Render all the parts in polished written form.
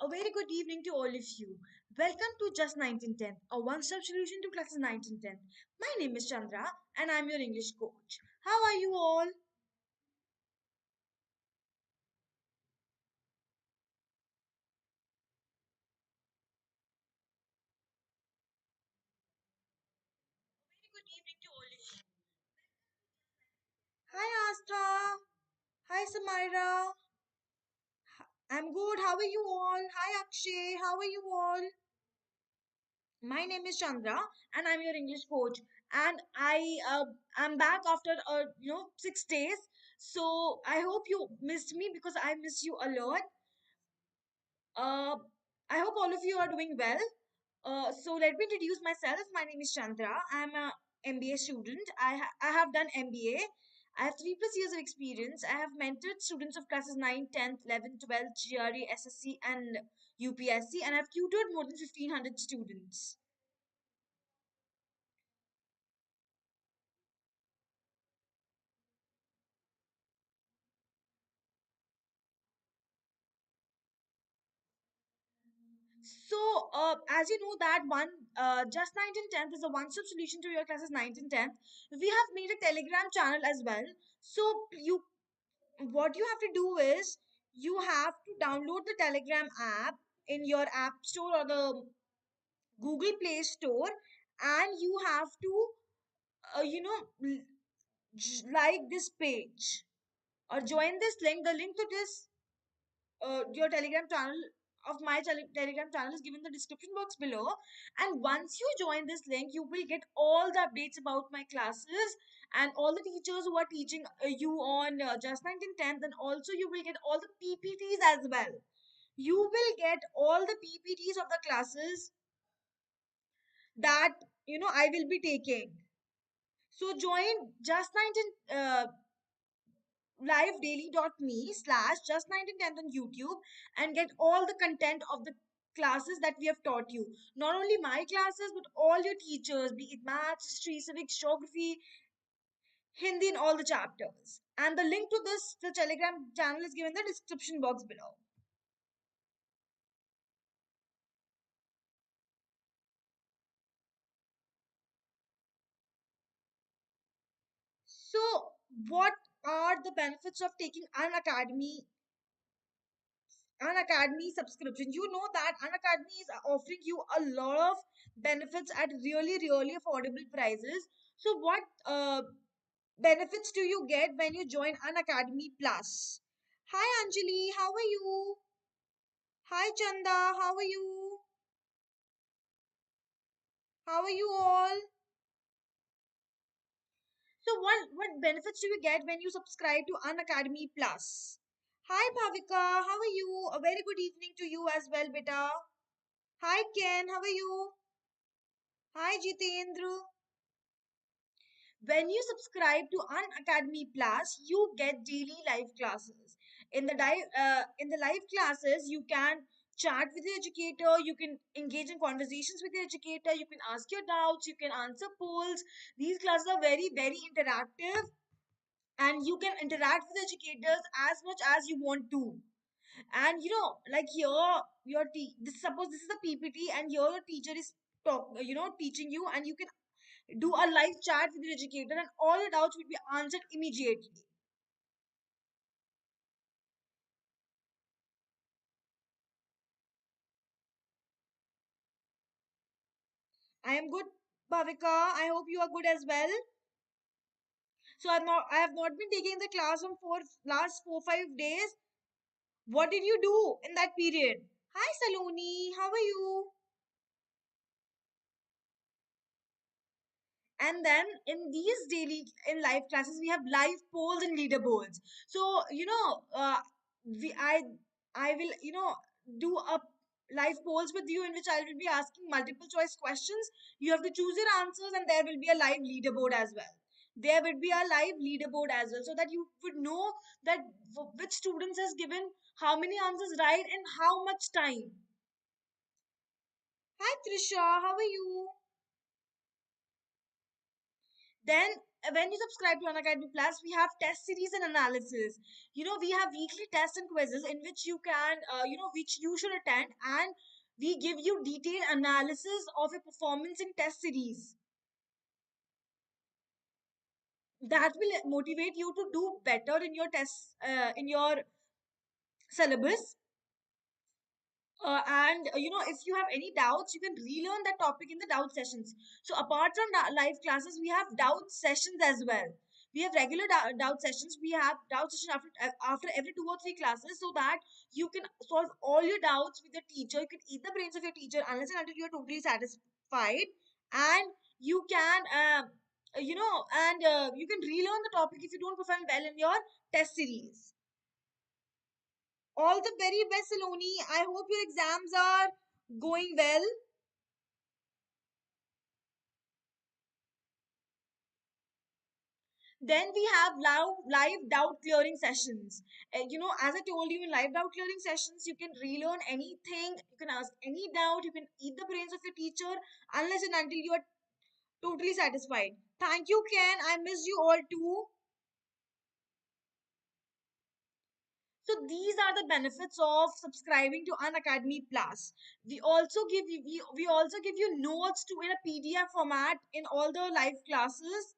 A very good evening to all of you. Welcome to Just 9th and 10th, a one-stop solution to classes 9th and 10th. My name is Chandra and I'm your English coach. How are you all? Very good evening to all of you. Hi Asta. Hi Samira. I'm good. How are you all? Hi Akshay. How are you all? My name is Chandra and I'm your English coach. And I'm back after 6 days. So I hope you missed me because I miss you a lot. Uh, I hope all of you are doing well. So let me introduce myself. My name is Chandra. I'm a MBA student. I have done MBA. I have 3+ years of experience. I have mentored students of classes 9, 10th, 11th, 12th, GRE, SSC, and UPSC, and I've tutored more than 1,500 students. As you know that just 9th and 10th is a one-stop solution to your classes 9th and 10th. We have made a Telegram channel as well. So what you have to do is you have to download the Telegram app in your app store or the Google Play Store, and you have to, like this page or join this link. The link to this your Telegram channel of my Telegram channel is given in the description box below. And once you join this link, you will get all the updates about my classes and all the teachers who are teaching you on just 9th and 10th, and also you will get all the PPTs as well. You will get all the PPTs of the classes that I will be taking. So join just 9th and livedaily.me slash just 1910 on YouTube and get all the content of the classes that we have taught you. Not only my classes, but all your teachers, be it maths, history, civics, geography, Hindi, and all the chapters. And the link to the Telegram channel is given in the description box below. So, what are the benefits of taking Unacademy subscription? You know that Unacademy is offering you a lot of benefits at really, really affordable prices. So, what benefits do you get when you join Unacademy Plus? Hi, Anjali, how are you? Hi, Chanda, how are you? How are you all? So, what benefits do you get when you subscribe to Unacademy Plus? Hi, Bhavika, how are you? A very good evening to you as well, beta. Hi, Ken, how are you? Hi, Jitendra. When you subscribe to Unacademy Plus, you get daily live classes. In the live classes, you can chat with the educator, you can engage in conversations with the educator, you can ask your doubts, you can answer polls. These classes are very, very interactive, and you can interact with educators as much as you want to. And like here, suppose this is a PPT, and here your teacher is teaching you, and you can do a live chat with your educator, and all your doubts will be answered immediately. I am good, Bhavika. I hope you are good as well. So I have not been taking the class from last 4 5 days. What did you do in that period? Hi Saloni, how are you? And then in these daily in live classes, we have live polls and leaderboards. So we I will do a live polls with you, in which I will be asking multiple choice questions. You have to choose your answers, and there will be a live leaderboard as well. There will be a live leaderboard as well, so that you would know that which students has given how many answers right and how much time. Hi Trisha, how are you? Then when you subscribe to Unacademy Plus, we have test series and analysis. We have weekly tests and quizzes in which you can, which you should attend, and we give you detailed analysis of your performance in test series. That will motivate you to do better in your tests, in your syllabus. And if you have any doubts, you can relearn that topic in the doubt sessions. So apart from live classes, we have doubt sessions as well. We have regular doubt sessions. We have doubt session after every 2 or 3 classes, so that you can solve all your doubts with the teacher. You can eat the brains of your teacher unless and until you are totally satisfied, and you can you can relearn the topic if you don't perform well in your test series. All the very best, Saloni. I hope your exams are going well. Then we have live doubt clearing sessions. As I told you, in live doubt clearing sessions, you can relearn anything, you can ask any doubt, you can eat the brains of your teacher unless and until you are totally satisfied. Thank you, Ken. I missed you all too. So these are the benefits of subscribing to Unacademy Plus. We also give you notes to in a PDF format in all the live classes.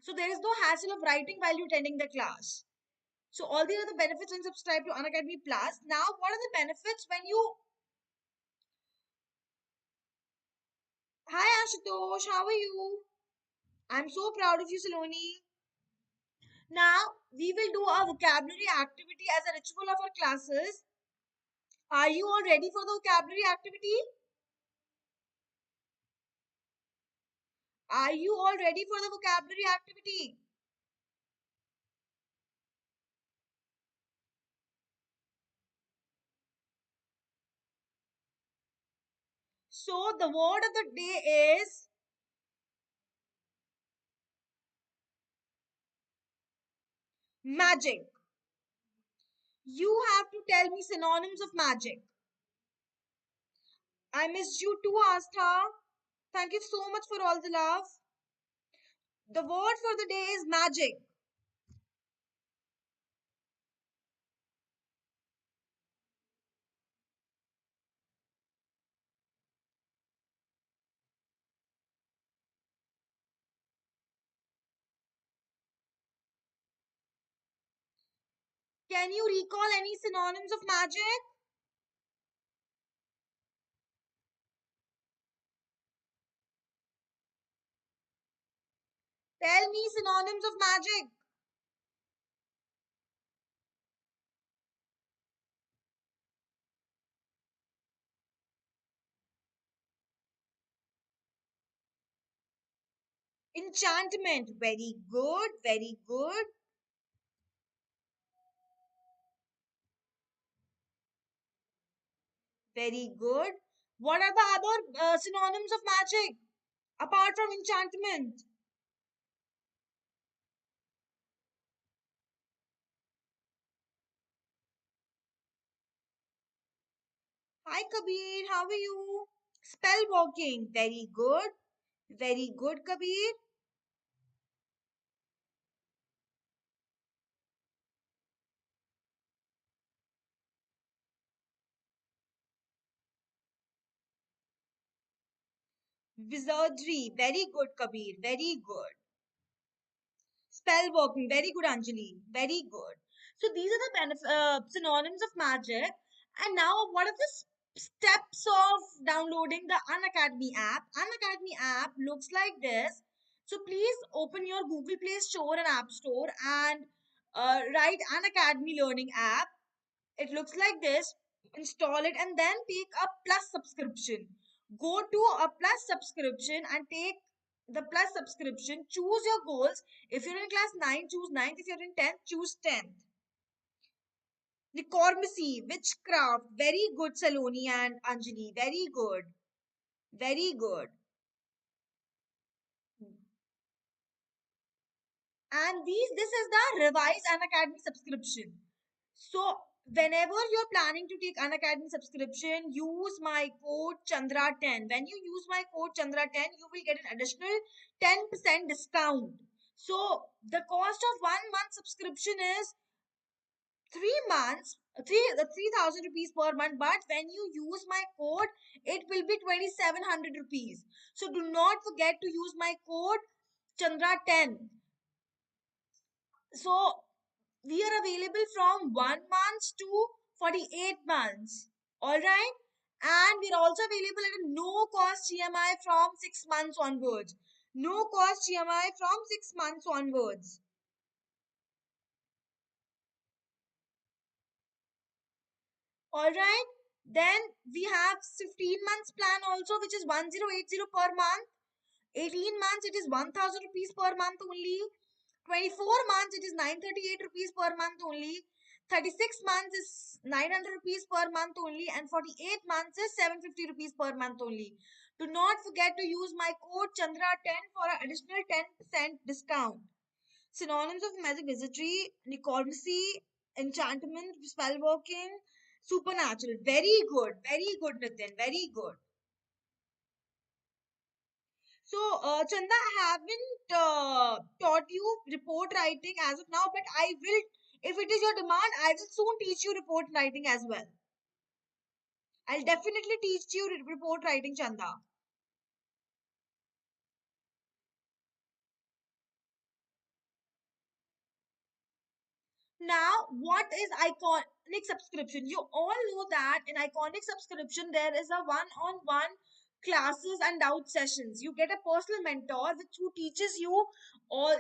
So there is no hassle of writing while you attending the class. So all these are the benefits when you subscribe to Unacademy Plus. Now, what are the benefits when you? Hi Ashutosh, how are you? I'm so proud of you, Saloni. Now we will do a vocabulary activity as a ritual of our classes. Are you all ready for the vocabulary activity? Are you all ready for the vocabulary activity? So the word of the day is magic. You have to tell me synonyms of magic. I missed you too, Astha. Thank you so much for all the love. The word for the day is magic. Can you recall any synonyms of magic? Tell me synonyms of magic. Enchantment. Very good. Very good. Very good. What are the other synonyms of magic apart from enchantment? Hi Kabir, how are you? Spell walking. Very good. Very good, Kabir. Wizardry. Very good, Kabir. Very good. Spell working. Very good, Anjali. Very good. So these are the synonyms of magic. And now, what are the steps of downloading the Unacademy app? Unacademy app looks like this. So please open your Google Play Store and App Store and write Unacademy Learning app. It looks like this. Install it and then take a plus subscription. Go to a plus subscription and take the plus subscription. Choose your goals. If you're in class 9, choose 9th. If you're in 10th, choose 10th. Necromancy, witchcraft, very good, Saloni and Anjali. Very good. Very good. And this is the revised Unacademy subscription. So whenever you're planning to take Unacademy subscription, use my code Chandra10. When you use my code Chandra10, you will get an additional 10% discount. So the cost of 1 month subscription is 3 months, 3,000 rupees per month. But when you use my code, it will be 2,700 rupees. So do not forget to use my code Chandra 10. So we are available from 1 month to 48 months. All right. And we're also available at a no cost EMI from 6 months onwards. No cost EMI from 6 months onwards. All right. Then we have 15 months plan also, which is 1080 per month. 18 months, it is 1000 rupees per month only. 24 months, it is 938 rupees per month only. 36 months is 900 rupees per month only. And 48 months is 750 rupees per month only. Do not forget to use my code Chandra10 for an additional 10% discount. Synonyms of magic: wizardry, necromancy, enchantment, spell working, supernatural. Very good, Nitin, very good. So, Chanda, I haven't taught you report writing as of now, but I will, if it is your demand, I will soon teach you report writing as well. I'll definitely teach you report writing, Chanda. Now, what is iconic subscription? You all know that in iconic subscription, there is a one-on-one classes and doubt sessions. You get a personal mentor which who teaches you all,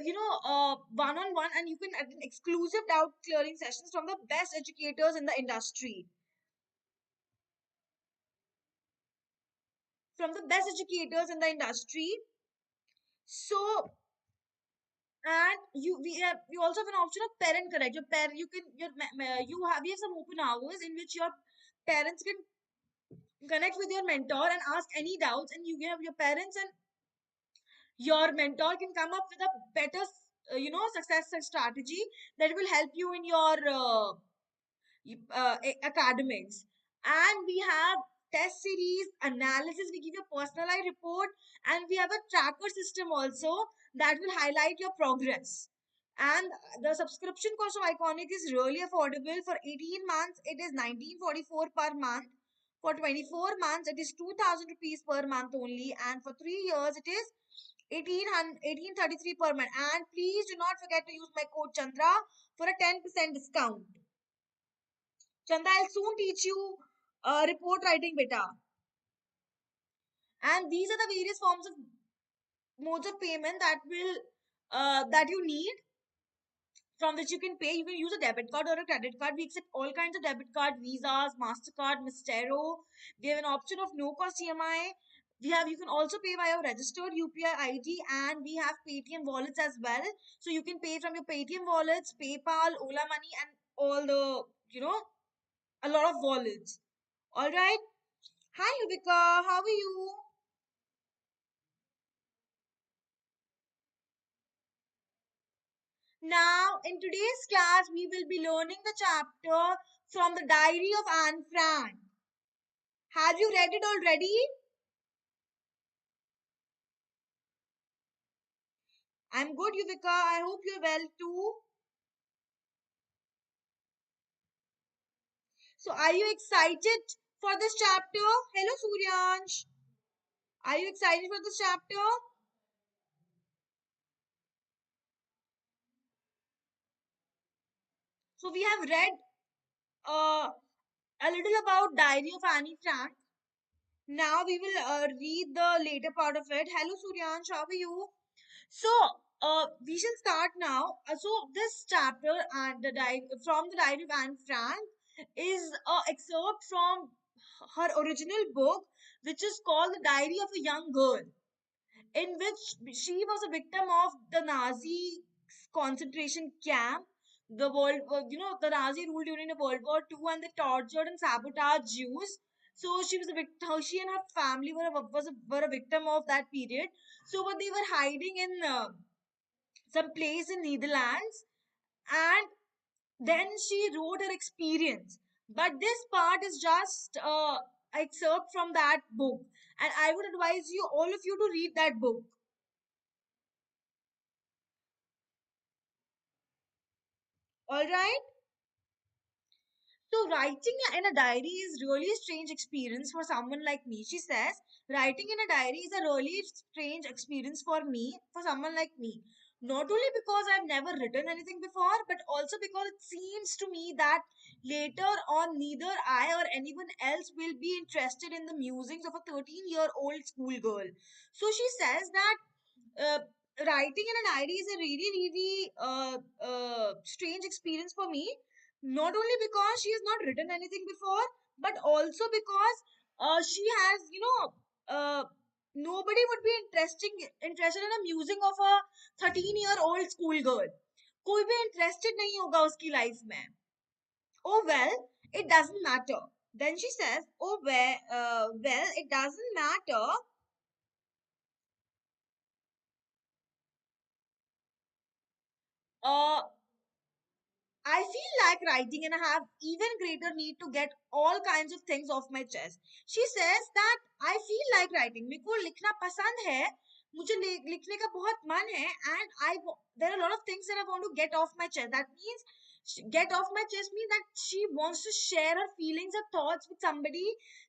one-on-one, and you can attend exclusive doubt clearing sessions from the best educators in the industry. From the best educators in the industry. So, and you also have an option of parent connect. Your parent, you can we have some open hours in which your parents can connect with your mentor and ask any doubts, and you have your parents and your mentor can come up with a better success strategy that will help you in your academics. And we have test series analysis. We give you a personalized report, and we have a tracker system also that will highlight your progress. And the subscription cost of iconic is really affordable. For 18 months it is 1944 per month. For 24 months it is 2000 rupees per month only, and for 3 years it is 1833 per month. And please do not forget to use my code Chandra for a 10% discount. Chanda, I'll soon teach you report writing beta. And these are the various forms of modes of payment that you need, from which you can pay. You can use a debit card or a credit card. We accept all kinds of debit card, Visas, Mastercard, Mistero. We have an option of no cost EMI. You can also pay via registered UPI ID, and we have Paytm wallets as well. So you can pay from your Paytm wallets, PayPal, Ola Money, and all the a lot of wallets. All right. Hi, Yuvika. How are you? Now, in today's class, we will be learning the chapter from the Diary of Anne Frank. Have you read it already? I'm good, Yuvika. I hope you're well too. So, are you excited for this chapter? Hello, Suryansh. Are you excited for this chapter? So, we have read uh, a little about Diary of Anne Frank. Now, we will read the later part of it. Hello, Suryansh. How are you? So, we shall start now. So, this chapter and from the Diary of Anne Frank is an excerpt from her original book, which is called The Diary of a Young Girl, in which she was a victim of the Nazi concentration camp. The Nazi ruled during the World War II, and they tortured and sabotaged Jews. So she was a victim. She and her family were a victim of that period. So, what they were hiding in some place in Netherlands, and then she wrote her experience. But this part is just excerpt from that book, and I would advise you all of you to read that book. All right. So writing in a diary is really a strange experience for someone like me. She says writing in a diary is a really strange experience for me, for someone like me. Not only because I've never written anything before, but also because it seems to me that later on neither I or anyone else will be interested in the musings of a 13-year-old schoolgirl. So she says that uh, writing in a diary is a really, really strange experience for me. Not only because she has not written anything before, but also because she has, nobody would be interested in a musing of a 13-year-old schoolgirl. कोई भी interested नहीं होगा उसकी life में. Oh well, it doesn't matter. Then she says, oh well, it doesn't matter. Uh, I feel like writing and I have even greater need to get all kinds of things off my chest. She says that I feel like writing. मेरे को लिखना पसंद है. मुझे लिखने का बहुत मन है and there are a lot of things that I want to get off my chest. That means get off my chest means that she wants to share her feelings, her thoughts with somebody.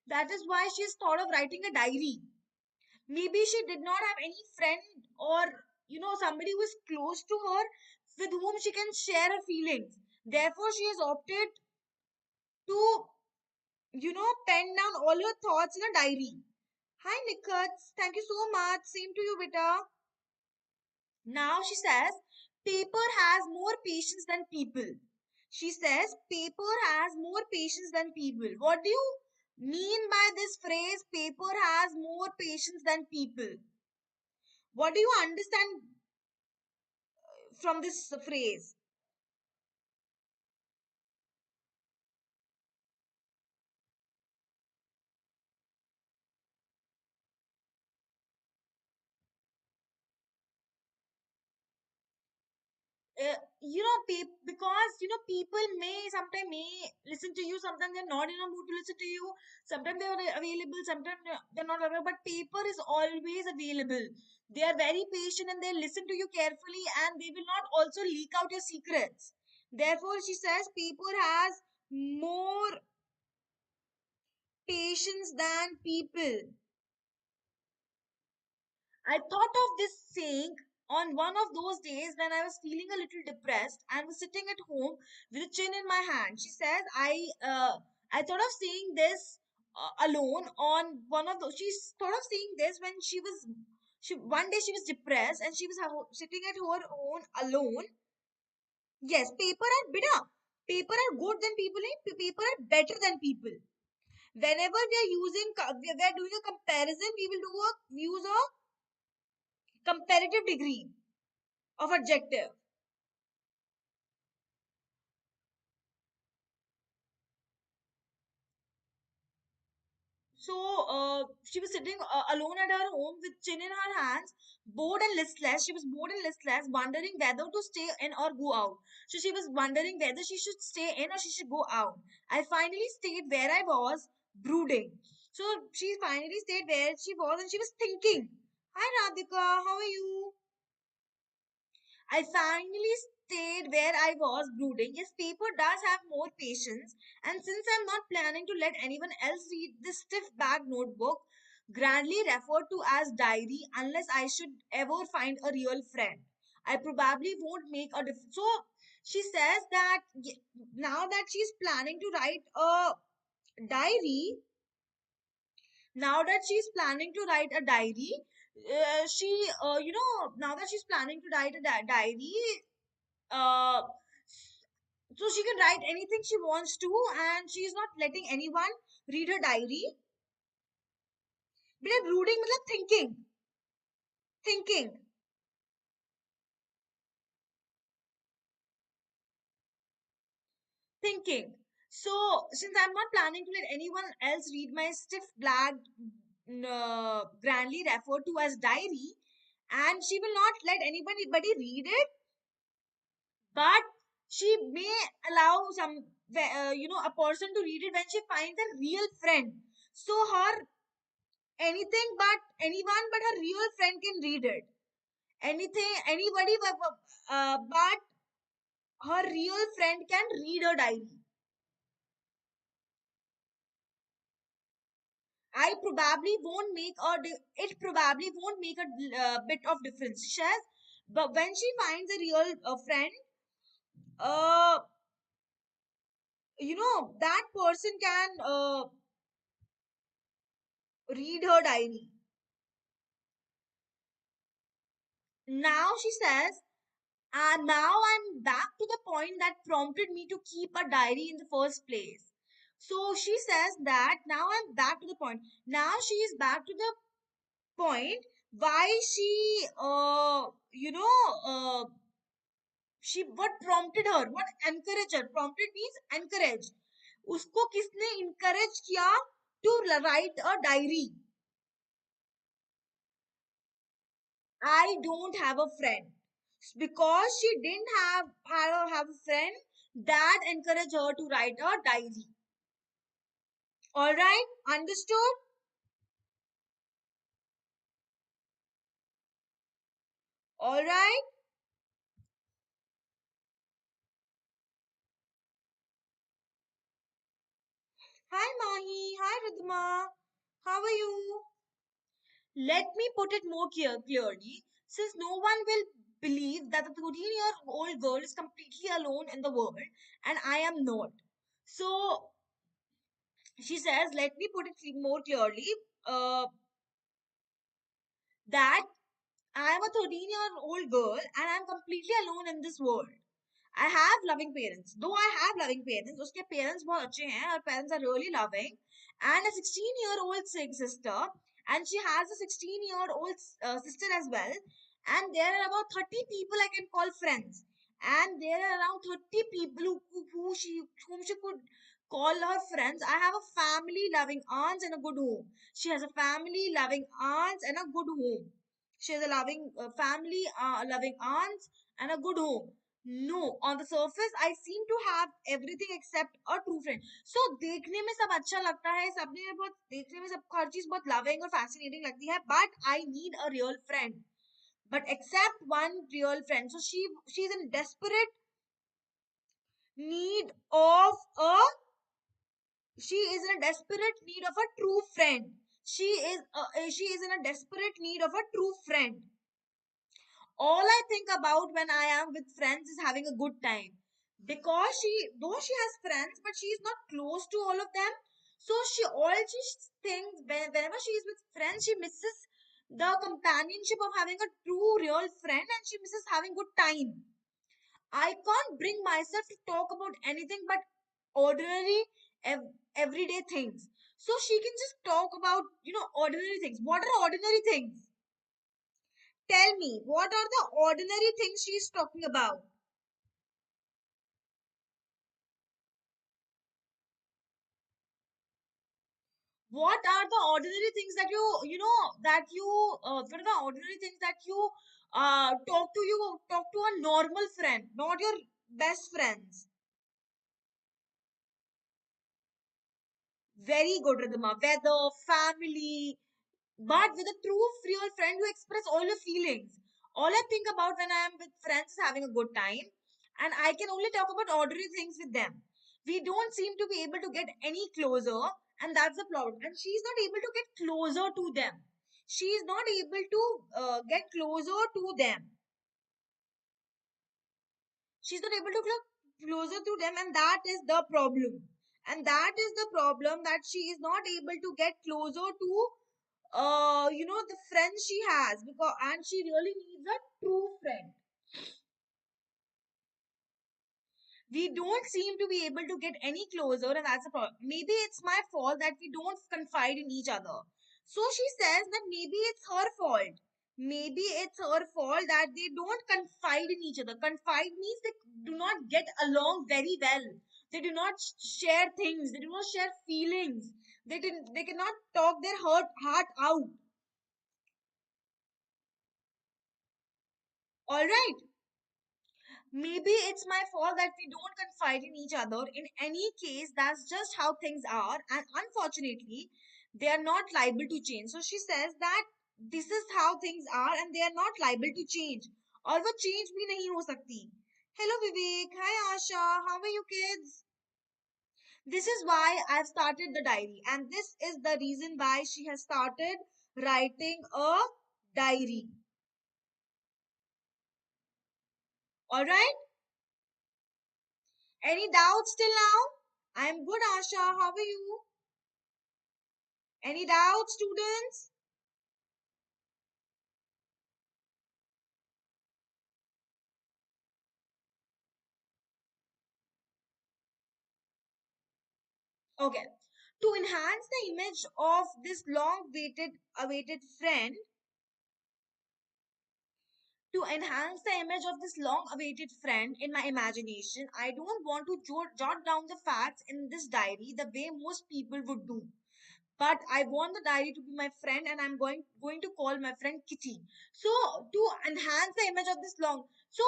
That is why she's thought of writing a diary. Maybe she did not have any friend or somebody who is close to her with whom she can share her feelings. Therefore, she has opted to, pen down all her thoughts in a diary. Hi, Nikat. Thank you so much. Same to you, beta. Now she says, paper has more patience than people. She says, paper has more patience than people. What do you mean by this phrase, paper has more patience than people? What do you understand from this phrase? Because people may sometimes may listen to you, sometimes they're not in a mood to listen to you, sometimes they're available, sometimes they're not available, but paper is always available. They are very patient and they listen to you carefully and they will not also leak out your secrets. Therefore she says paper has more patience than people. I thought of this saying on one of those days when I was feeling a little depressed and was sitting at home with a chin in my hand. She says, I thought of saying this alone on one of those. She thought of saying this when she one day she was depressed and she was sitting at her own alone. Yes, paper are better. Paper are good than people. Paper are better than people. Whenever we are we are doing a comparison, we will use a comparative degree of adjective. So she was sitting alone at her home with chin in her hands, bored and listless. She was bored and listless, wondering whether to stay in or go out. So she was wondering whether she should stay in or she should go out. I finally stayed where I was, brooding. So she finally stayed where she was and she was thinking. Hi Radhika, how are you? I finally stayed where I was brooding. Yes, paper does have more patience, and since I'm not planning to let anyone else read this stiff back notebook, grandly referred to as diary, unless I should ever find a real friend, I probably won't make a difference. So she says that now that she's planning to write a diary, now that she's planning to write a diary, now that she's planning to write a diary, uh, so she can write anything she wants to and she's not letting anyone read her diary. But brooding मतलब thinking, thinking. So since I'm not planning to let anyone else read my stiff black, grandly referred to as diary, and she will not let anybody read it, but she may allow a person to read it when she finds a real friend. So her anything but anyone but her real friend can read it. Anything, anybody but her real friend can read her diary. I probably won't make it probably won't make a bit of difference. She says, but when she finds a real friend, uh, that person can read her diary. Now she says, and now I'm back to the point that prompted me to keep a diary in the first place. So she says that now I'm back to the point. Now she is back to the point why she, she what prompted her, what encouraged her. Prompted means encouraged. उसको किसने encourage किया to write a diary? I don't have a friend. Because she didn't have a friend that encouraged her to write a diary. All right, understood? All right. Hi Mahi. Hi Ridhima. How are you? Let me put it more clearly, since no one will believe that the 13-year-old girl is completely alone in the world, and I am not. So she says, let me put it more clearly, uh, that I am a 13-year-old girl and I'm completely alone in this world. I have loving parents. Though I have loving parents, उसके parents बहुत अच्छे हैं. Her parents are really loving. And a 16-year-old sister. And she has a 16-year-old sister as well. And there are about 30 people I can call friends. And there are around 30 people whom she could call her friends. I have a family loving aunts and a good home. She has a family loving aunts and a good home. She has a loving family, loving aunts and a good home. No, on the surface I seem to have everything except a true friend. So देखने में सब अच्छा लगता है, सबने में बहुत देखने में सब हर चीज बहुत loving और fascinating लगती है, but I need a real friend. But except one real friend. So she's in desperate need of a she is in a desperate need of a true friend. She is in a desperate need of a true friend. All I think about when I am with friends is having a good time. Because though she has friends, but she is not close to all of them. So she thinks whenever she is with friends, she misses the companionship of having a true, real friend, and she misses having good time. I can't bring myself to talk about anything but ordinary, everyday things. So she can just talk about, ordinary things. What are ordinary things? Tell me, what are the ordinary things she's talking about? What are the ordinary things that what are the ordinary things that you talk to a normal friend, not your best friends? Very good, Ridhima. Weather, family, but with a true, real friend who express all your feelings. All I think about when I am with friends is having a good time, and I can only talk about ordinary things with them. We don't seem to be able to get any closer, and that's the problem. And she's not able to get closer to them. She's not able to get closer to them. She's not able to get closer to them, and that is the problem. And that is the problem, that she is not able to get closer to the friends she has, because and she really needs a true friend. We don't seem to be able to get any closer, and that's a problem. Maybe it's my fault that we don't confide in each other. So she says that maybe it's her fault. Maybe it's her fault that they don't confide in each other. Confide means they do not get along very well. They do not share things. They do not share feelings. They cannot talk their heart out. All right. Maybe it's my fault that we don't confide in each other. In any case, that's just how things are, and unfortunately, they are not liable to change. So she says that this is how things are, and they are not liable to change. और वो change भी नहीं हो सकती Hello Vivek. Hi Asha. How are you kids? This is why I've started the diary, and this is the reason why she has started writing a diary. Alright? Any doubts till now? I'm good, Asha. How are you? Any doubts, students? Okay. To enhance the image of this long waited awaited friend, to enhance the image of this long awaited friend in my imagination, I don't want to jot down the facts in this diary the way most people would do. But I want the diary to be my friend, and I'm going to call my friend Kitty. So to enhance the image of this long, so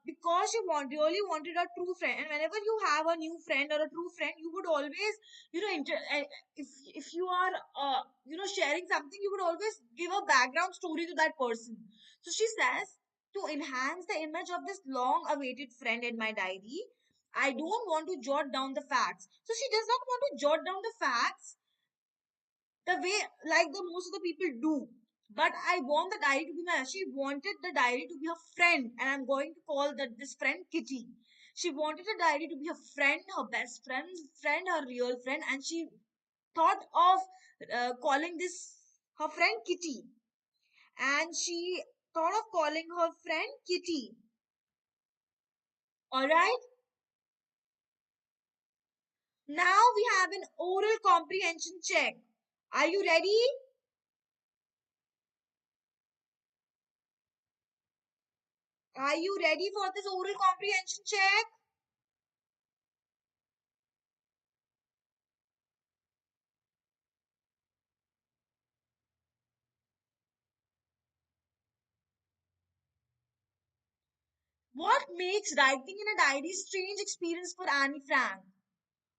because she really wanted a true friend, and whenever you have a new friend or a true friend, you would always, if you are sharing something, you would always give a background story to that person. So she says, to enhance the image of this long awaited friend in my diary, I don't want to jot down the facts. So she does not want to jot down the facts the way like the most of the people do. But I want the diary to be my. She wanted the diary to be her friend, and I'm going to call that this friend Kitty. She wanted the diary to be her friend, her best friend, her real friend, and she thought of calling this her friend Kitty, and she thought of calling her friend Kitty. All right. Now we have an oral comprehension check. Are you ready? Are you ready for this oral comprehension check? What makes writing in a diary strange experience for Annie Frank?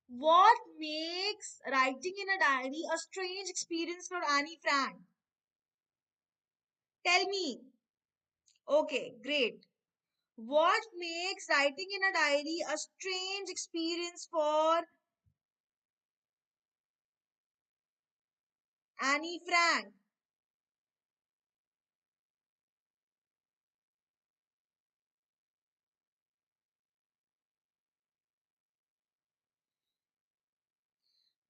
What makes writing in a diary a strange experience for Annie Frank? Tell me. Okay, great. What makes writing in a diary a strange experience for Annie Frank?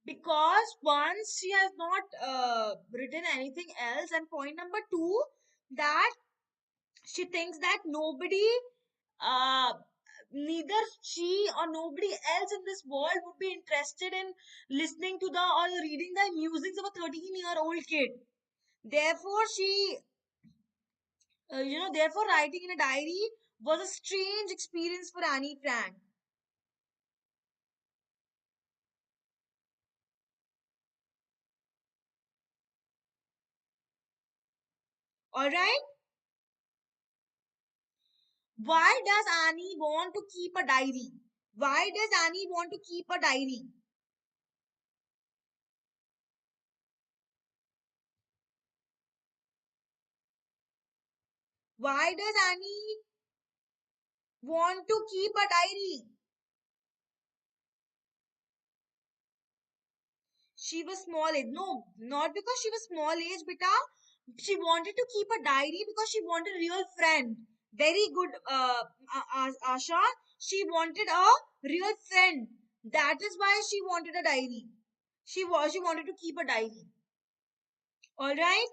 Because once she has not written anything else, and point number two, that she thinks that nobody uh, neither she or nobody else in this world would be interested in listening to the or reading the musings of a 13-year-old kid. Therefore she therefore writing in a diary was a strange experience for Annie Frank. All right. Why does Annie want to keep a diary? Why does Annie want to keep a diary? Why does Annie want to keep a diary? She was small age. No, not because she was small age, beta. She wanted to keep a diary because she wanted a real friend. Very good, Asha. She wanted a real friend. That is why she wanted a diary. She wanted to keep a diary. All right.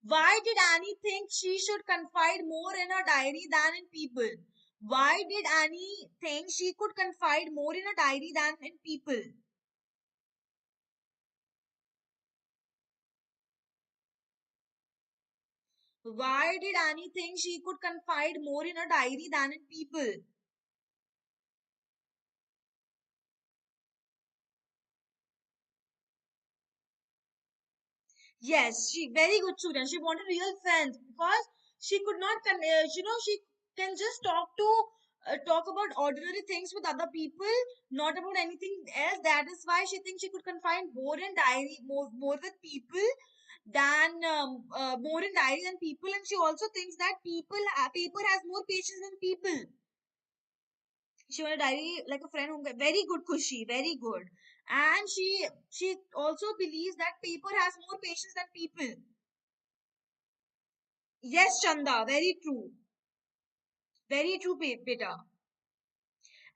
Why did Annie think she should confide more in her diary than in people? Why did Annie think she could confide more in a diary than in people? Why did Annie think she could confide more in a diary than in people? Yes, she very good student. She wanted real friends because she could not, she can just talk to. talk about ordinary things with other people, not about anything else. That is why she thinks she could confine more with people than more in diary than people. And she also thinks that paper has more patience than people. She want a diary like a friend who very good Kushi, very good. And she also believes that paper has more patience than people. Yes, Chanda, very true, beta.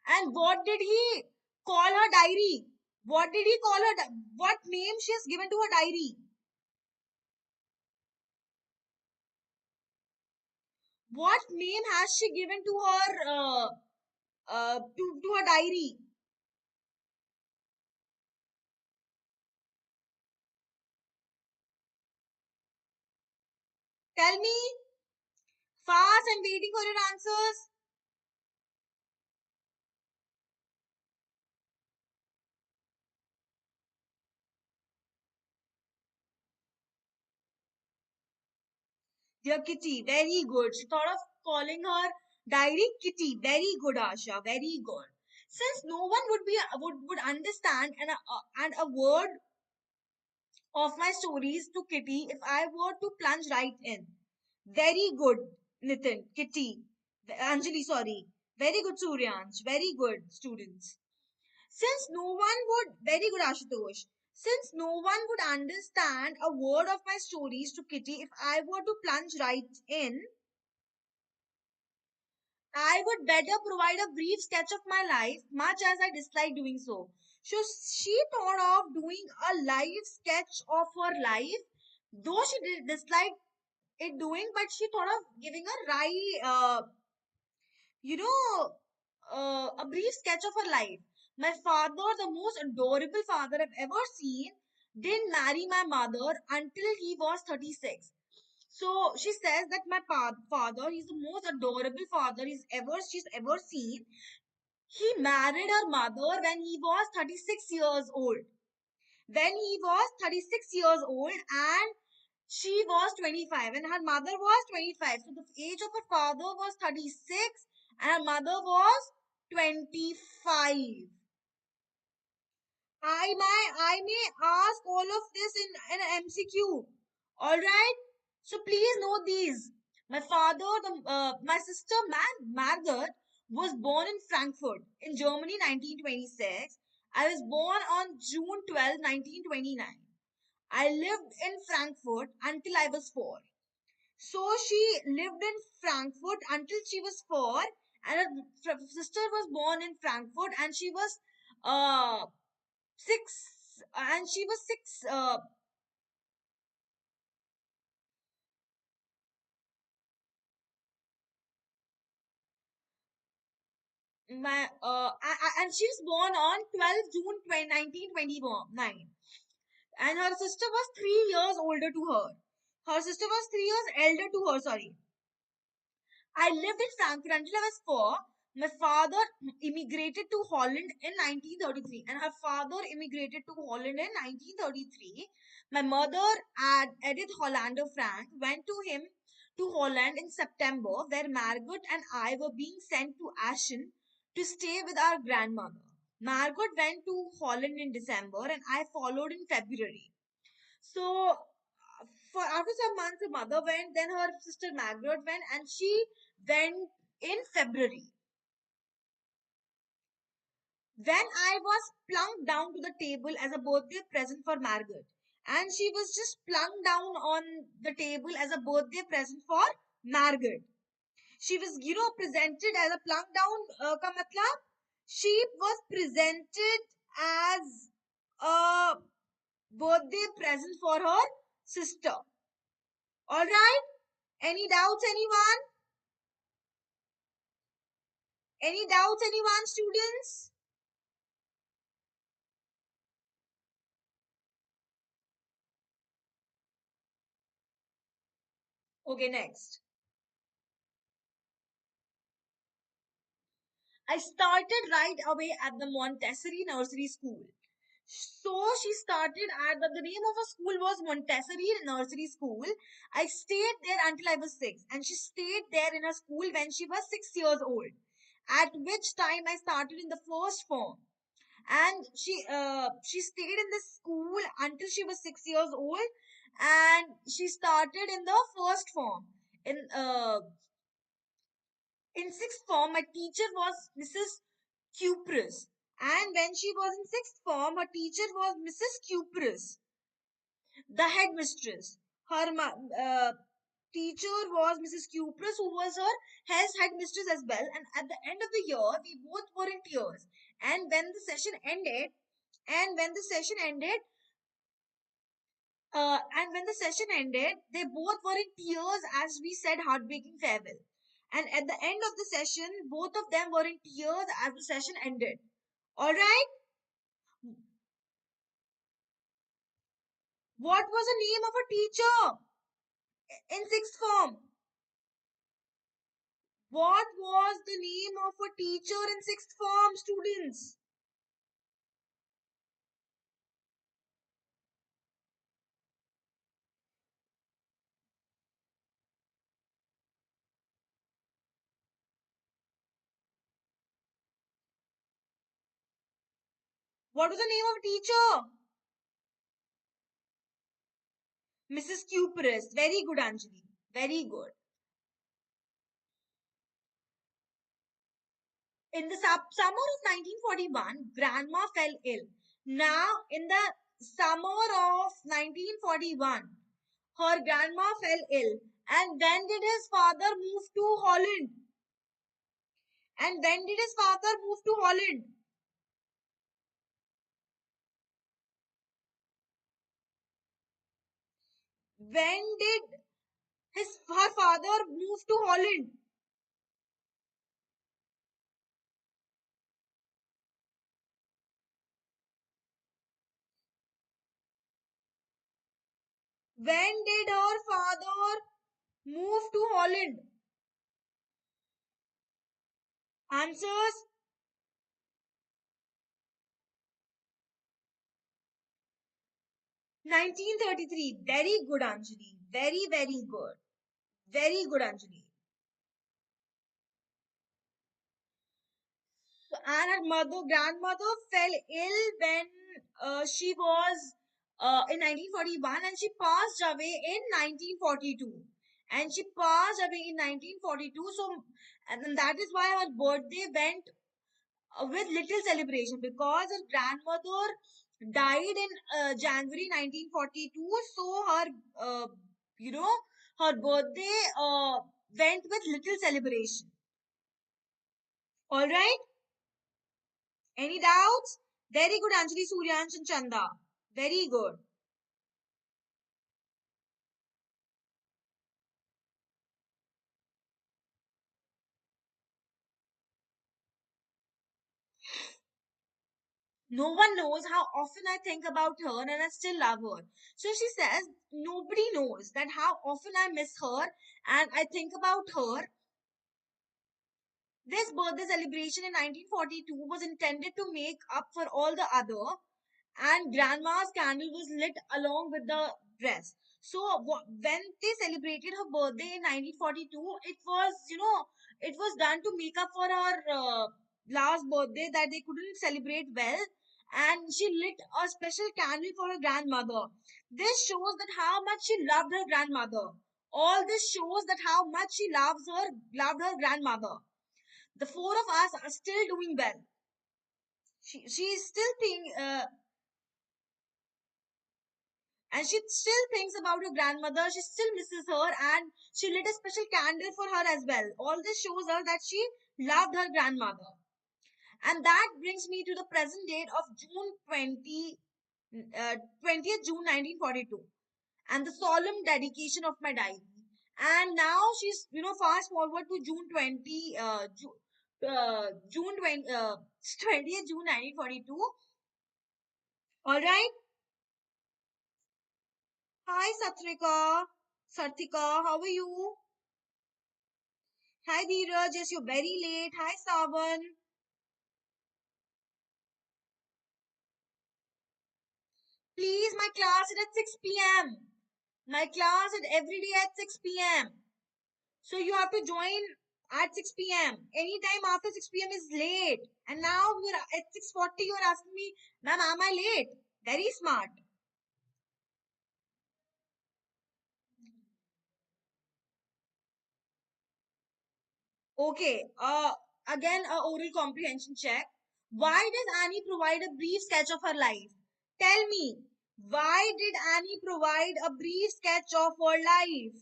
And what did he call her diary? What did he call her? What name she has given to her diary? What name has she given to her to her diary? Tell me, fast. I'm waiting for your answers. Dear Kitty, very good. She thought of calling her diary Kitty. Very good, Asha. Very good. Since no one would understand and a word of my stories to Kitty if I were to plunge right in. Very good, Nitin. Kitty. Anjali, sorry. Very good, Suryansh. Very good, students. Since no one would, very good, Ashutosh. Since no one would understand a word of my stories to Kitty if I were to plunge right in, I would better provide a brief sketch of my life, much as I dislike doing so. So she thought of doing a live sketch of her life, though she did dislike it doing, but she thought of giving a you know, a brief sketch of her life. My father, the most adorable father I've ever seen, didn't marry my mother until he was 36. So she says that my father, he's the most adorable father she's ever seen. He married her mother when he was 36 years old. When he was 36 years old and she was 25 and her mother was 25. So the age of her father was 36 and her mother was 25. I may ask all of this in an MCQ. All right. So please note these. My father, my sister Margaret was born in Frankfurt in Germany 1926. I was born on June 12, 1929. I lived in Frankfurt until I was 4. So she lived in Frankfurt until she was 4, and her sister was born in Frankfurt, and she was uh 6, and she was 6. And she was born on 12 June 1929, and her sister was 3 years older to her. Her sister was 3 years elder to her. Sorry. I lived in Frankfurt until I was 4. My father immigrated to Holland in 1933, and her father immigrated to Holland in 1933. My mother, Edith Hollander Frank, went to him to Holland in September, where Margaret and I were being sent to Ashen to stay with our grandmother. Margaret went to Holland in December, and I followed in February. So, for after some months, her mother went, then her sister Margaret went, and she went in February. When I was plunked down to the table as a birthday present for Margaret, and she was just plunked down on the table as a birthday present for Margaret. She was, presented as a plunked down. Ka matlab, she was presented as a birthday present for her sister. All right. Any doubts, anyone? Any doubts, anyone, students? Okay, next. I started right away at the Montessori nursery school. So she started at the name of a school was Montessori Nursery School. I stayed there until I was 6, and she stayed there in a school when she was 6 years old. at which time I started in the first form. And she stayed in this school until she was 6 years old, and she started in the first form. In sixth form, my teacher was Mrs. Cupris, and when she was in sixth form, her teacher was Mrs. Cupris, the headmistress. Her teacher was Mrs. Cupris, who was her headmistress as well. And at the end of the year, we both were in tears. And when the session ended, and when the session ended, they both were in tears as we said heartbreaking farewell. And at the end of the session, both of them were in tears as the session ended. All right. What was the name of a teacher in sixth form? What was the name of a teacher in sixth form, students? What was the name of a teacher? Mrs. Cupris. Very good, Anjali. Very good. In the summer of 1941, Grandma fell ill. Now, in the summer of 1941, her grandma fell ill. And when did his father move to Holland? And when did his father move to Holland? When did her father move to Holland? When did her father move to Holland? Answers: 1933. Very good, Anjali. Very, very good. Very good, Anjali. And her grandmother fell ill when she was in 1941, and she passed away in 1942. And she passed away in 1942. So, and that is why her birthday went with little celebration, because her grandmother died in January 1942. So uh, you know, her birthday went with little celebration. All right. Any doubts? Very good, Anjali, Suryansh, and Chanda. Very good. No one knows how often I think about her and I still love her. So she says, nobody knows that how often I miss her and I think about her. This birthday celebration in 1942 was intended to make up for all the other, and grandma's candle was lit along with the dress. So when they celebrated her birthday in 1942, it was, it was done to make up for her last birthday that they couldn't celebrate well. And she lit a special candle for her grandmother. This shows that how much she loved her grandmother. All this shows that how much she loved her grandmother. The four of us are still doing well. She still think and she still thinks about her grandmother. She still misses her, and she lit a special candle for her as well. All this shows her that she loved her grandmother. And that brings me to the present date of June 20th June 1942, and the solemn dedication of my diary. And now she's, fast forward to June 20, 20th June 1942. All right. Hi, Sarthika, how are you? Hi, Dheeraj. Yes, you're very late. Hi, Savan. Please, my class is at 6 p.m. My class is every day at 6 p.m. So you have to join at 6 p.m. Anytime after 6 p.m. is late. And now you're at 6:40, you're asking me, ma'am, am I late? Very smart. Okay, again, a oral comprehension check. Why does Annie provide a brief sketch of her life? Tell me, why did Annie provide a brief sketch of her life?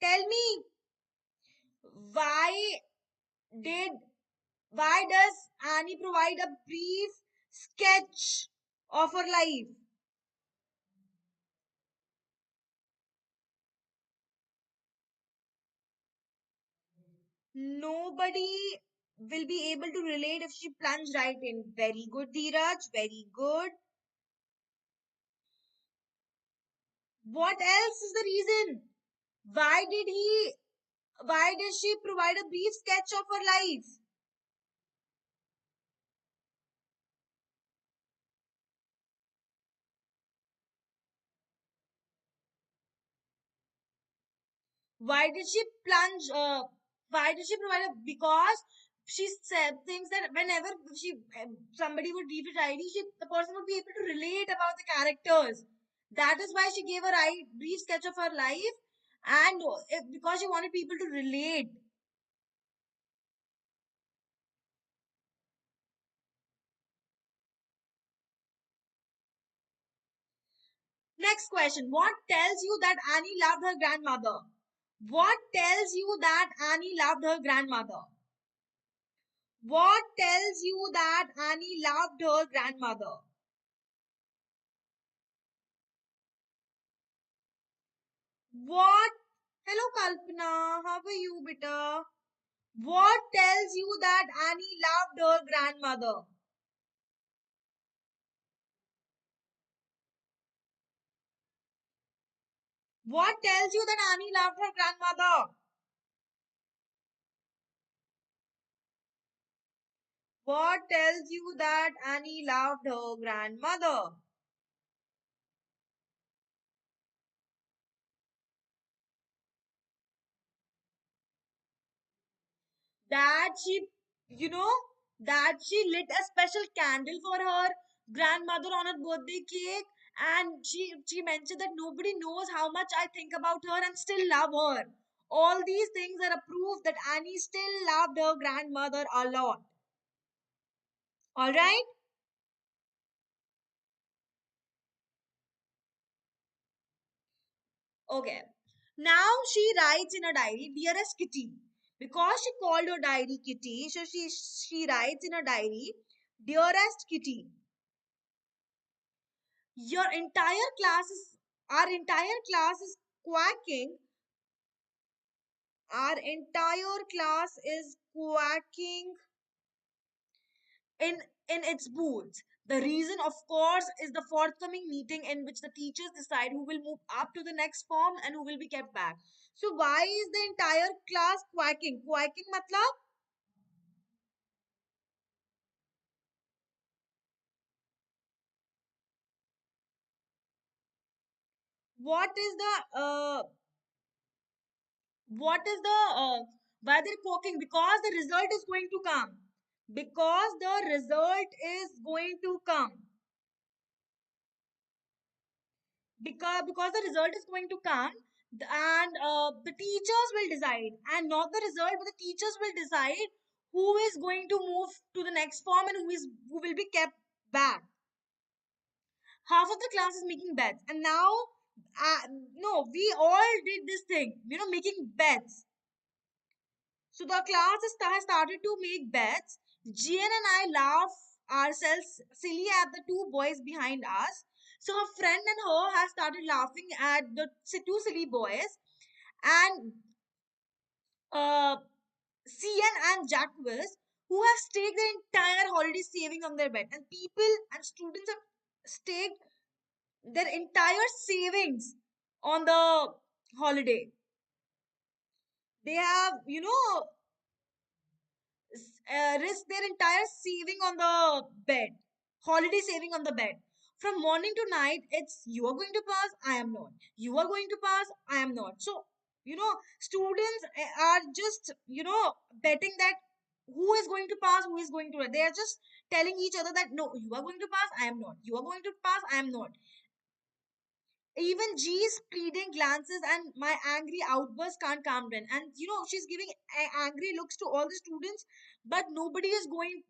Tell me, why did why does Annie provide a brief sketch of her life? Nobody will be able to relate if she plunged right in. Very good, Dheeraj. Very good. What else is the reason? Why did he? Why did she provide a brief sketch of her life? Why did she plunge? Why did she provide a? Because she said things that whenever she somebody would read it ID, the person would be able to relate about the characters. That is why she gave a brief sketch of her life, and because she wanted people to relate. Next question. What tells you that Annie loved her grandmother? What tells you that Annie loved her grandmother? What tells you that Annie loved her grandmother? What? Hello, Kalpana. How are you, beta? What tells you that Annie loved her grandmother? What tells you that Annie loved her grandmother? What tells you that Annie loved her grandmother? That she, you know, that she lit a special candle for her grandmother on her birthday cake, and she mentioned that nobody knows how much I think about her and still love her. All these things are a proof that Annie still loved her grandmother a lot. All right. Okay. Now she writes in a diary, dearest Kitty. Because she called her diary Kitty, so she writes in a diary, dearest Kitty. Your entire class is our entire class is quacking. Our entire class is quacking in in its booths. The reason, of course, is the forthcoming meeting in which the teachers decide who will move up to the next form and who will be kept back. So why is the entire class quacking? Quacking matlab, what is the what is the why they're quacking? Because the result is going to come. Because the result is going to come. Because the result is going to come, and the teachers will decide, and not the result, but the teachers will decide who is going to move to the next form and who will be kept back. Half of the class is making bets, and now no, we all did this thing, making bets. So the class has started to make bets. Jian and I laugh ourselves silly at the two boys behind us. So her friend and her have started laughing at the two silly boys. And uh, Cian and Jacques, who have staked their entire holiday saving on their bet. And people and students have staked their entire savings on the holiday. They have, risk their entire saving on the bed, holiday saving on the bed. From morning to night, it's you are going to pass, I am not. You are going to pass, I am not. So, students are just, betting that who is going to pass, who is going to. They are just telling each other that no, you are going to pass, I am not. You are going to pass, I am not. Even G's pleading glances and my angry outburst can't calm down. And she's giving angry looks to all the students, but nobody is going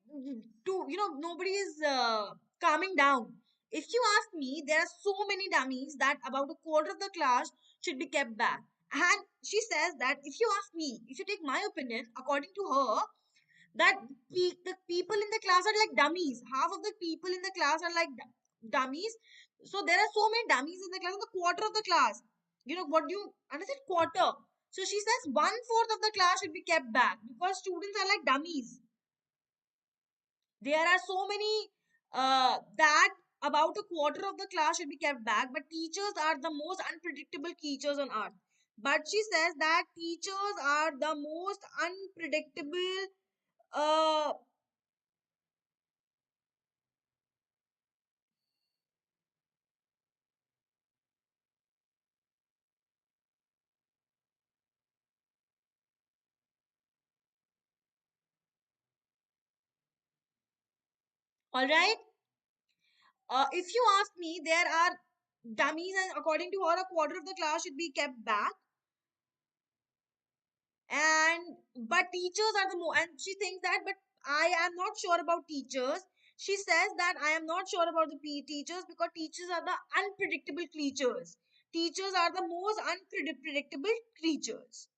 to, nobody is calming down. If you ask me, there are so many dummies that about a quarter of the class should be kept back. And she says that if you ask me, if you take my opinion, according to her, that the people in the class are like dummies. Half of the people in the class are like dummies. So there are so many dummies in the class, the quarter of the class. What do you understand? Quarter. So she says 1/4 of the class should be kept back because students are like dummies. There are so many that about a quarter of the class should be kept back, but teachers are the most unpredictable creatures on earth. But she says that teachers are the most unpredictable. Uh, all right. If you ask me, there are dummies, and according to her, a quarter of the class should be kept back. And but teachers are the more, and she thinks that, but I am not sure about teachers. She says that I am not sure about the teachers because teachers are the unpredictable creatures. Teachers are the most unpredictable creatures.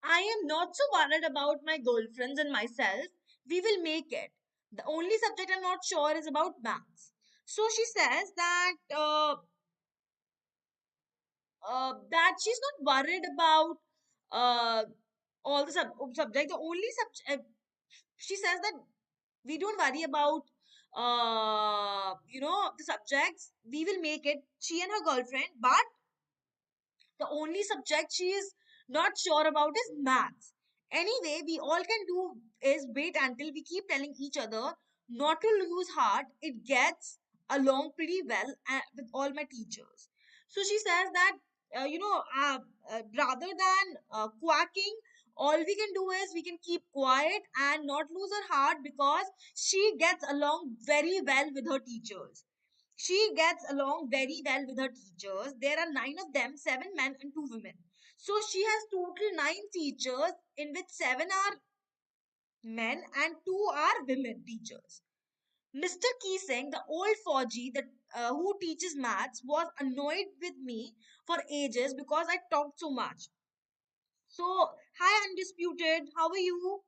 I am not so worried about my girlfriends and myself. We will make it. The only subject I'm not sure is about maths. So she says that she's not worried about uh, all the subject. The only subject she says that we don't worry about the subjects. We will make it. She and her girlfriend, but the only subject she is not sure about is maths. Anyway, we all can do is wait until we keep telling each other not to lose heart. It gets along pretty well with all my teachers. So she says that, rather than quacking, all we can do is we can keep quiet and not lose her heart because she gets along very well with her teachers. She gets along very well with her teachers. There are nine of them, seven men and two women. So she has total nine teachers, in which seven are men and two are women teachers. Mr. Keesing, the old Fauji that who teaches maths, was annoyed with me for ages because I talked so much. So, hi Undisputed, how are you?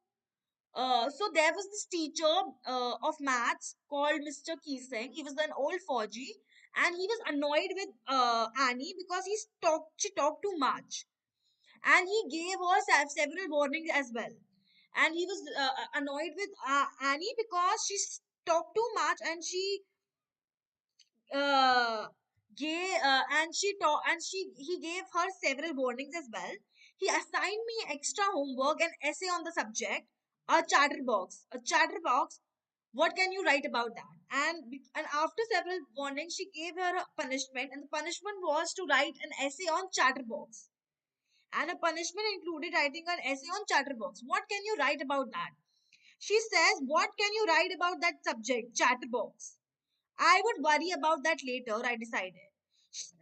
So there was this teacher of maths called Mr. Keesing. He was an old Fauji, and he was annoyed with Annie because she talked too much, and he gave her several warnings as well. And he was annoyed with Annie because talked too much, and uh, he gave her several warnings as well. He assigned me extra homework and essay on the subject. A chatterbox. What can you write about that? And after several warnings, she gave her a punishment, and the punishment was to write an essay on chatterbox. And a punishment included writing an essay on chatterbox. What can you write about that? She says, what can you write about that subject, chatterbox? I would worry about that later, I decided.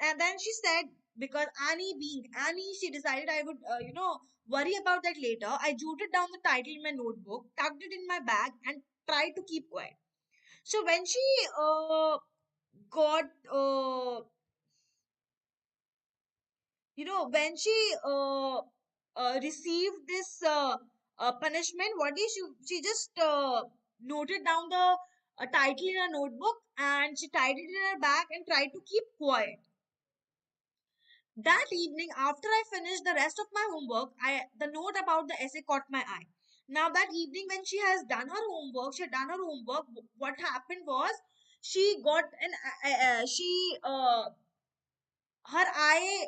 And then she said, because Annie being Annie, she decided I would, worry about that later. I jotted down the title in my notebook, tucked it in my bag, and tried to keep quiet. So when she got, when she received this punishment, what did she just noted down the title in her notebook and she tied it in her bag and tried to keep quiet. That evening, after I finished the rest of my homework, the note about the essay caught my eye. Now that evening, when she has done her homework, she had done her homework. What happened was she got an she Her eye,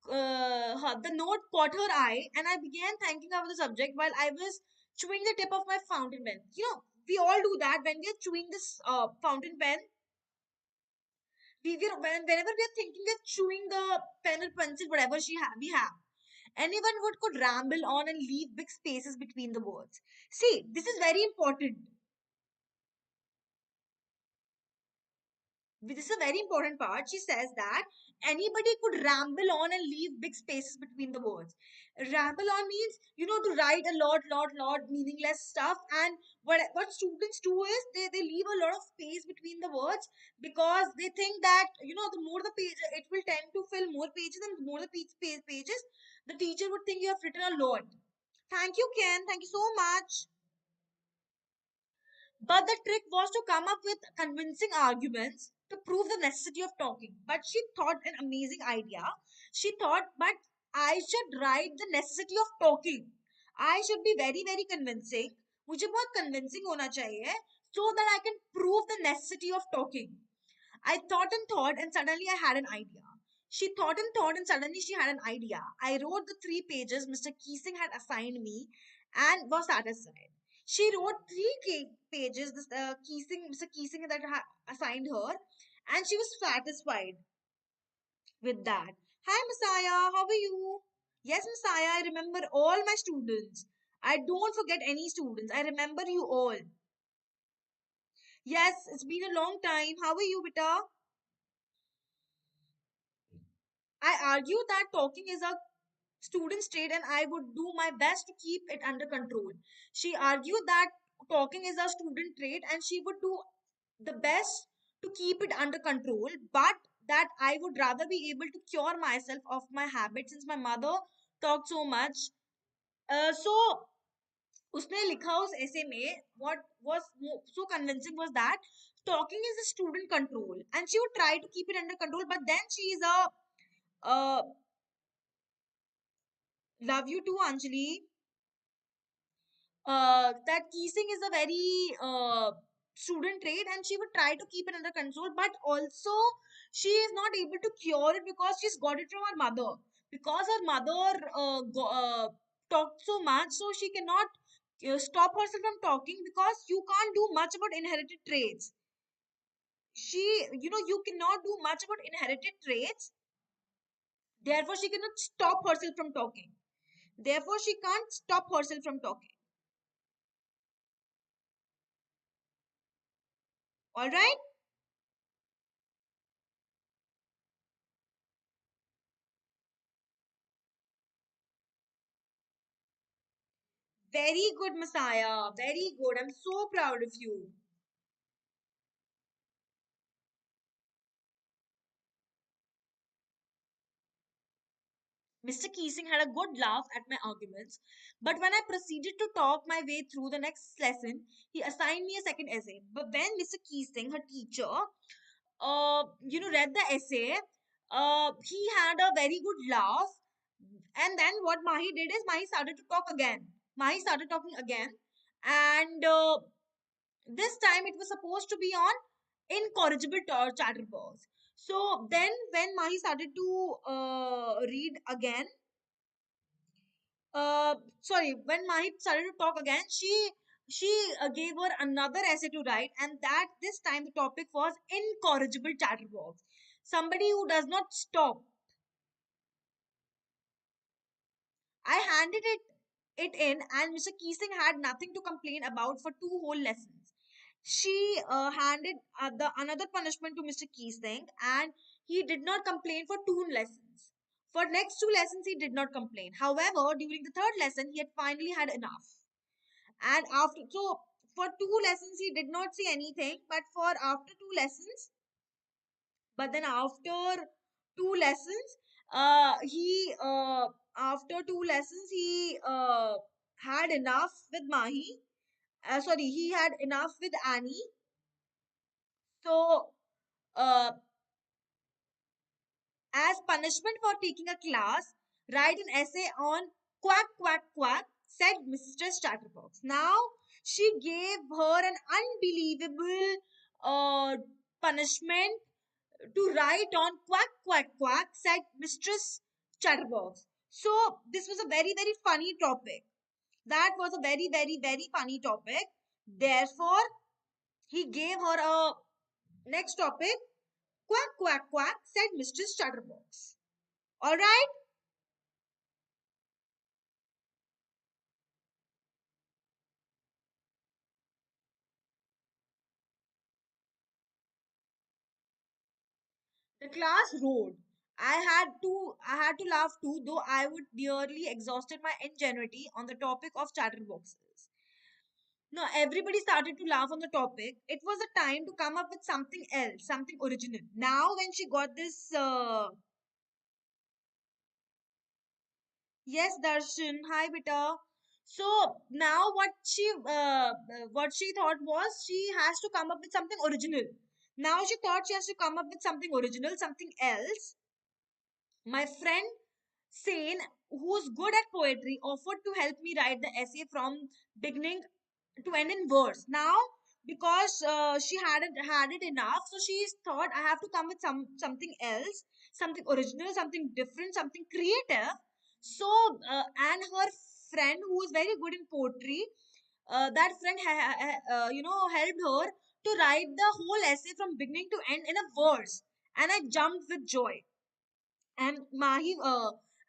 the note caught her eye, and I began thinking about the subject while I was chewing the tip of my fountain pen. We all do that when we are chewing this fountain pen. Whenever we are thinking of chewing the pen or pencil, whatever we have, anyone would could ramble on and leave big spaces between the words. See, this is very important. This is a very important part. She says that anybody could ramble on and leave big spaces between the words. Ramble on means, to write a lot meaningless stuff. And what students do is they leave a lot of space between the words because they think that, the more the page, it will tend to fill more pages, and the more the pages, the teacher would think you have written a lot. Thank you, Ken. Thank you so much. But the trick was to come up with convincing arguments to prove the necessity of talking. But she thought an amazing idea. She thought, but I should write the necessity of talking. I should be very, very convincing. मुझे बहुत convincing होना चाहिए so that I can prove the necessity of talking. I thought, and suddenly I had an idea. She thought, and suddenly she had an idea. I wrote the 3 pages Mr. Keesing had assigned me and was satisfied. She wrote 3 pages, Mr. Keesing that assigned her, and she was satisfied with that. Hi, Messiah, how are you? Yes, Messiah, I remember all my students. I don't forget any students. I remember you all. Yes, it's been a long time. How are you, Beta? I argue that talking is a student's trait and I would do my best to keep it under control. She argued that talking is a student trait and she would do the best to keep it under control, but that I would rather be able to cure myself of my habit since my mother talked so much. So उसने लिखा उस essay में what was so convincing was that talking is a student control and she would try to keep it under control, but then she is a uh, love you too, Anjali. That teasing is a very student trait and she would try to keep it under control, but also she is not able to cure it because she's got it from her mother, because her mother talked so much, so she cannot stop herself from talking because you can't do much about inherited traits. You cannot do much about inherited traits, therefore she cannot stop herself from talking, therefore she can't stop herself from talking. All right. Very good, Messiah. Very good. I'm so proud of you. Mr. Keesing had a good laugh at my arguments, but when I proceeded to talk my way through the next lesson, he assigned me a second essay. But when Mr. Keesing, her teacher, read the essay, he had a very good laugh. And then what Mahi did is Mahi started to talk again. Mahi started talking again, and this time it was supposed to be on incorrigible chatterbox. So then when Mahi started to read again, sorry, when Mahi started to talk again, she gave her another essay to write, and that this time the topic was incorrigible chatterbox. Somebody who does not stop. I handed it in, and Mr. Keesing had nothing to complain about for 2 whole lessons. She handed the another punishment to Mr. Keesing, and he did not complain for 2 lessons. For next 2 lessons, he did not complain. However, during the third lesson, he had finally had enough. And after for 2 lessons, he did not say anything. But for after 2 lessons, but then after 2 lessons, he after 2 lessons he had enough with Mahi. Sorry, he had enough with Annie. So, as punishment for taking a class, write an essay on quack, quack, quack, said Mistress Chatterbox. Now, she gave her an unbelievable punishment to write on quack, quack, quack, said Mistress Chatterbox. So, this was a very, very funny topic. That was a very, very, very funny topic. Therefore, he gave her a next topic. Quack, quack, quack, said Mistress Chatterbox. Alright? The class roared. I had to laugh too, though I would nearly exhausted my ingenuity on the topic of chatterboxes. No, everybody started to laugh on the topic. It was a time to come up with something else, something original. Now, when she got this, yes, Darshan, hi, beta. So now, what she thought was she has to come up with something original. Now she thought she has to come up with something original, something else. My friend Sane, who's good at poetry, offered to help me write the essay from beginning to end in verse. Now, because she had it enough, so she thought I have to come with something else, something original, something different, something creative. So, and her friend, who is very good in poetry, that friend helped her to write the whole essay from beginning to end in a verse, and I jumped with joy. And Mahi,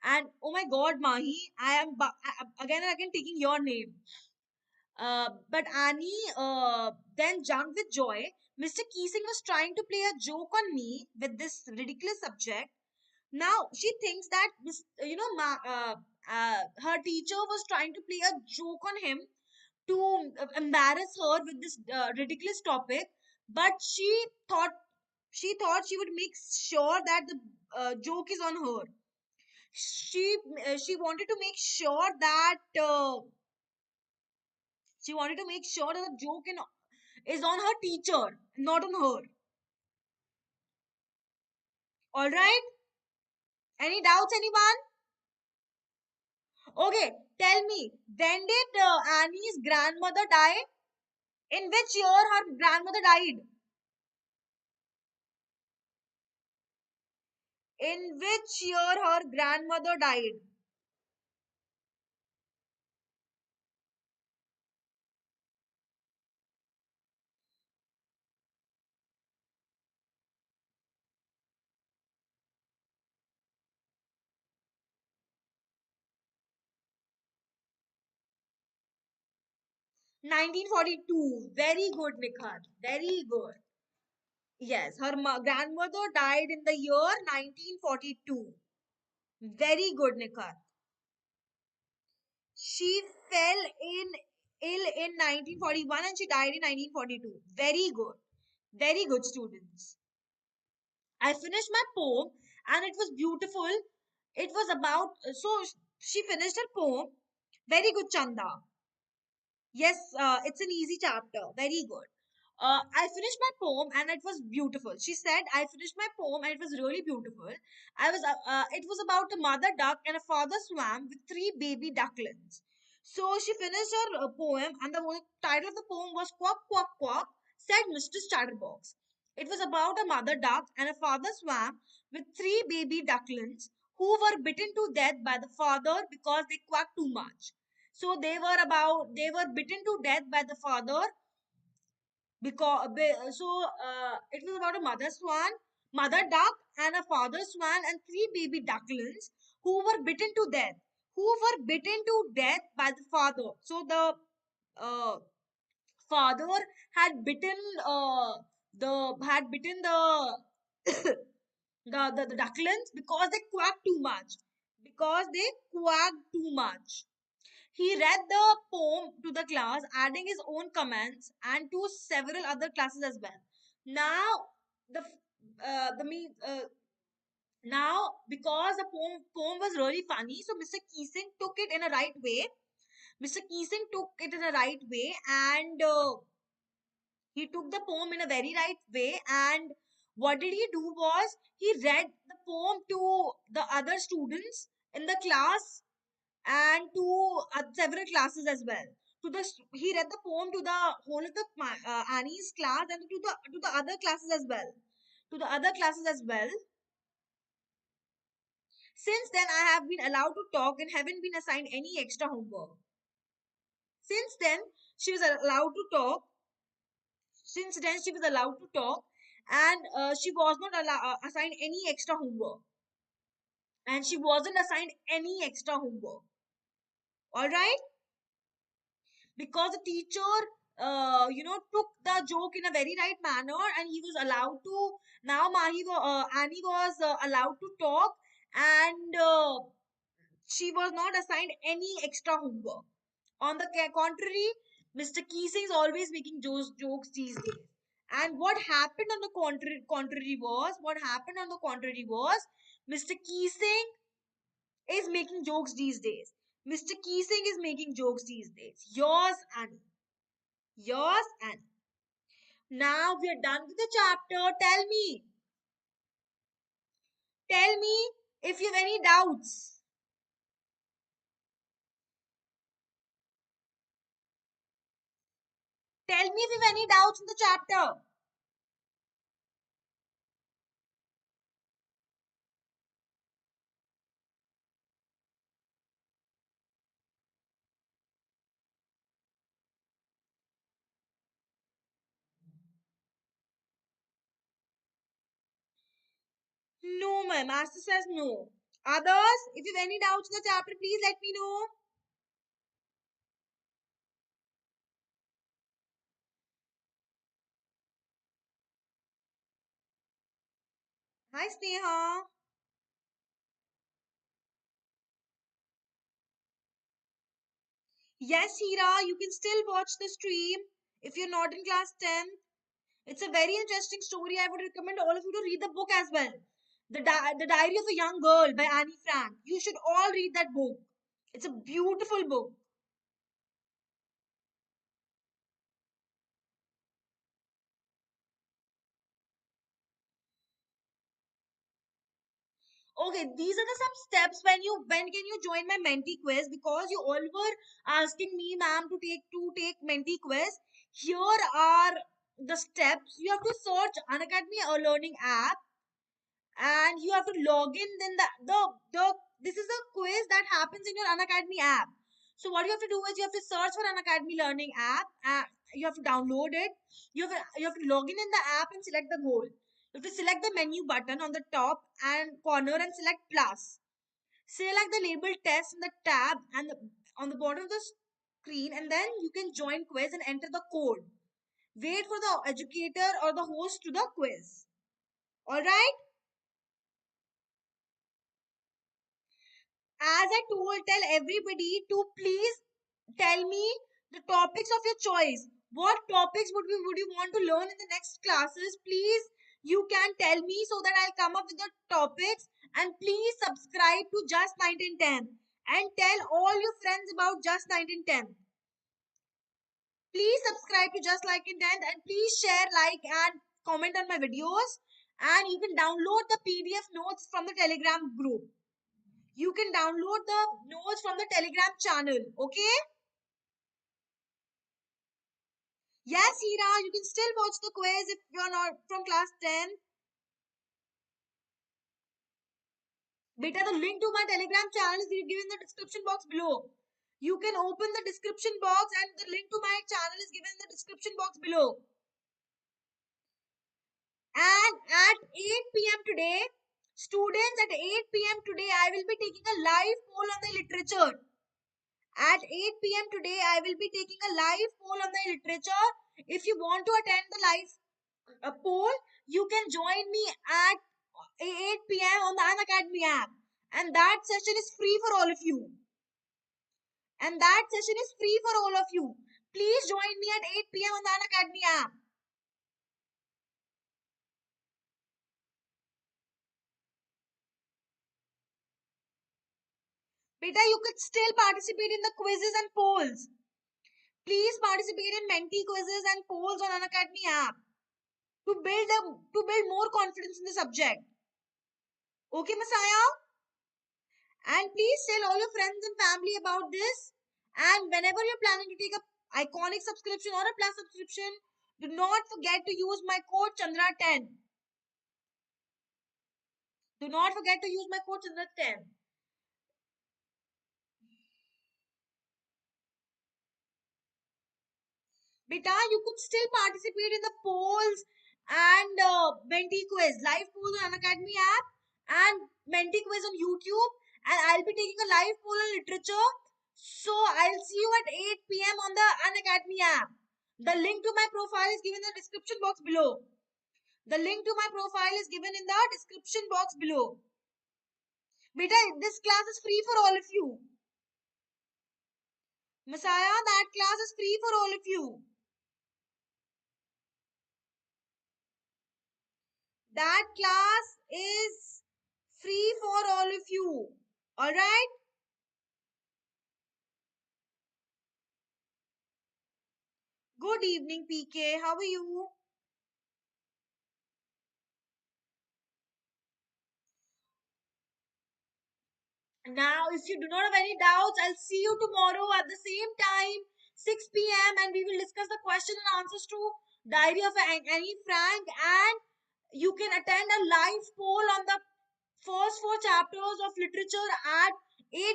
and oh my God, Mahi, again and again taking your name. But Annie then jumped with joy. Mr. Keesing was trying to play a joke on me with this ridiculous subject. Now she thinks that her teacher was trying to play a joke on him to embarrass her with this ridiculous topic. But she thought she would make sure that the joke is on her. She wanted to make sure that the joke is on her teacher, not on her. All right? Any doubts, anyone? Okay, tell me. When did Annie's grandmother die? In which year her grandmother died? In which year her grandmother died? 1942. Very good, Nikhat. Very good. Yes, her grandmother died in the year 1942. Very good, Nikhat. She fell in ill in 1941 and she died in 1942. Very good. Very good, students. I finished my poem and it was beautiful. It was about, she finished her poem. Very good, Chanda. Yes, it's an easy chapter. Very good. I finished my poem and it was beautiful. She said, I finished my poem and it was really beautiful. It was about a mother duck and a father swan with three baby ducklings. So she finished her poem and the whole title of the poem was Quack, Quack, Quack, said Mr. Chatterbox. It was about a mother duck and a father swan with three baby ducklings who were bitten to death by the father because they quacked too much. So they were bitten to death by the father it was about a mother duck, and a father swan and three baby ducklings who were bitten to death. Who were bitten to death by the father. So the uh, father had bitten the the ducklings because they quacked too much. Because they quacked too much. He read the poem to the class, adding his own comments and to several other classes as well. Now, the the me now because the poem was really funny, so Mr. Keesing took it in a right way. Mr. Keesing took it in a right way, and he took the poem in a very right way. And what did he do was he read the poem to the other students in the class and to several classes as well. He read the poem to the whole of the Annie's class and to the other classes as well. to the other classes as well. Since then, I have been allowed to talk and haven't been assigned any extra homework. Since then, she was allowed to talk. Since then, she was allowed to talk, and she was not assigned any extra homework. And she wasn't assigned any extra homework. All right, because the teacher, took the joke in a very right manner, and he was allowed to. Now, Annie was allowed to talk, and she was not assigned any extra homework. On the contrary, Mr. Keesing is always making jokes these days. And what happened on the contrary was Mr. Keesing is making jokes these days. Mr. Keesing is making jokes these days. Yours, Annie. Yours, Annie. Now we are done with the chapter. Tell me if you have any doubts. Tell me if you have any doubts in the chapter. No, my master says no. Others, if you have any doubts in the chapter, please let me know. Hi, Sneha. Yes, Hira, you can still watch the stream if you're not in class 10. It's a very interesting story. I would recommend all of you to read the book as well. The Diary of a Young Girl by Annie Frank. You should all read that book. It's a beautiful book. Okay, these are the some steps when can you join my mentee quiz, because you all were asking me, ma'am, to take mentee quiz. Here are the steps. You have to search Unacademy Learning app, and you have to log in. Then the this is a quiz that happens in your Unacademy app. So what you have to do is you have to search for Unacademy Learning app. You have to download it. You have to log in the app and select the goal. You have to select the menu button on the top and corner and select plus. Select the label test in the tab and on the bottom of the screen, and then you can join quiz and enter the code. Wait for the educator or the host to the quiz. All right. As I told, tell everybody to please tell me the topics of your choice. What topics would you want to learn in the next classes? Please, you can tell me so that I'll come up with the topics. And please subscribe to Just 9th and 10th and tell all your friends about Just 9th and 10th. Please subscribe to Just Like and 10th, and please share, like, and comment on my videos. And you can download the PDF notes from the Telegram group. You can download the notes from the Telegram channel. Okay? Yes, Hira, you can still watch the quiz if you're not from class 10. Beta, the link to my Telegram channel is given in the description box below. You can open the description box, and the link to my channel is given in the description box below. And at 8 p.m. today, students, at 8 p.m. today, I will be taking a live poll on the literature. At 8 p.m. today, I will be taking a live poll on the literature. If you want to attend the live poll, you can join me at 8 p.m. on the Unacademy app. And that session is free for all of you. Please join me at 8 p.m. on the Unacademy app. Beta, you could still participate in the quizzes and polls. Please participate in mentee quizzes and polls on Unacademy app to build more confidence in the subject. Okay, Messiah? And please tell all your friends and family about this. And whenever you're planning to take a iconic subscription or a plus subscription, do not forget to use my code Chandra10. Do not forget to use my code Chandra10. Beta, you could still participate in the polls and Menti quiz, live poll on Unacademy app and Menti quiz on YouTube. And I'll be taking a live poll on literature. So I'll see you at 8 p.m. on the Unacademy app. The link to my profile is given in the description box below. The link to my profile is given in the description box below. Beta, this class is free for all of you. Messiah, that class is free for all of you. That class is free for all of you. Alright? Good evening, PK. How are you? Now, if you do not have any doubts, I'll see you tomorrow at the same time, 6 p.m., and we will discuss the question and answers to Diary of Annie Frank. And you can attend a live poll on the first four chapters of literature at 8